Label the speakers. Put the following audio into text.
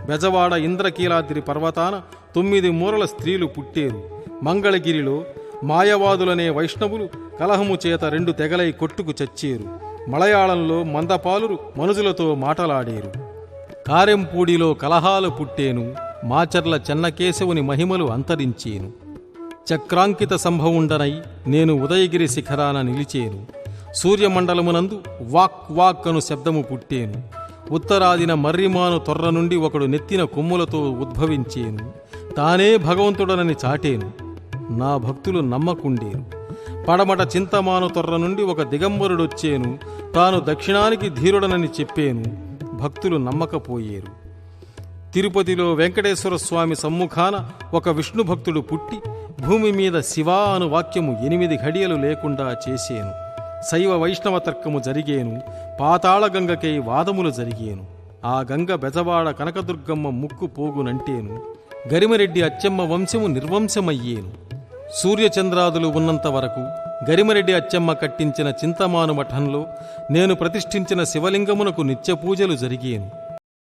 Speaker 1: బెజవాడ ఇంద్రకీలాద్రి పర్వతాన 9 మూరల స్త్రీలు పుట్టేరు. మంగళగిరిలో మాయవాదులనే వైష్ణవులు కలహము చేత 2 తెగలై కొట్టుకు చచ్చేరు. మలయాళంలో మందపాలురు మనుజులతో మాటలాడేరు. కారెంపూడిలో కలహాలు పుట్టేను. మాచర్ల చెన్నకేశవుని మహిమలు అంతరించేను. చక్రాంకిత సంభవుండనై నేను ఉదయగిరి శిఖరాన నిలిచేను. సూర్యమండలమునందు వాక్ వాక్ అను శబ్దము పుట్టేను. ఉత్తరాదిన మర్రిమాను తొర్ర నుండి ఒకడు నెత్తిన కొమ్ములతో ఉద్భవించేను. తానే భగవంతుడనని చాటేను. నా భక్తులు నమ్మకుండేరు. పడమట చింతమాను తొర్ర నుండి ఒక దిగంబరుడొచ్చేను. తాను దక్షిణానికి ధీరుడనని చెప్పేను. భక్తులు నమ్మకపోయేరు. తిరుపతిలో వెంకటేశ్వర స్వామి సమ్ముఖాన ఒక విష్ణు భక్తుడు పుట్టి భూమి మీద శివా అను వాక్యము 8 ఘడియలు లేకుండా చేసేను. శైవ వైష్ణవ తర్కము జరిగేను. పాతాళ గంగకై వాదములు జరిగేను. ఆ గంగ బెజవాడ కనకదుర్గమ్మ ముక్కు పోగునంటేను. గరిమరెడ్డి అచ్చెమ్మ వంశము నిర్వంశమయ్యేను. సూర్యచంద్రాదులు ఉన్నంత వరకు గరిమరెడ్డి అచ్చెమ్మ కట్టించిన చింతమాను మఠంలో నేను ప్రతిష్ఠించిన శివలింగమునకు నిత్యపూజలు జరిగేను.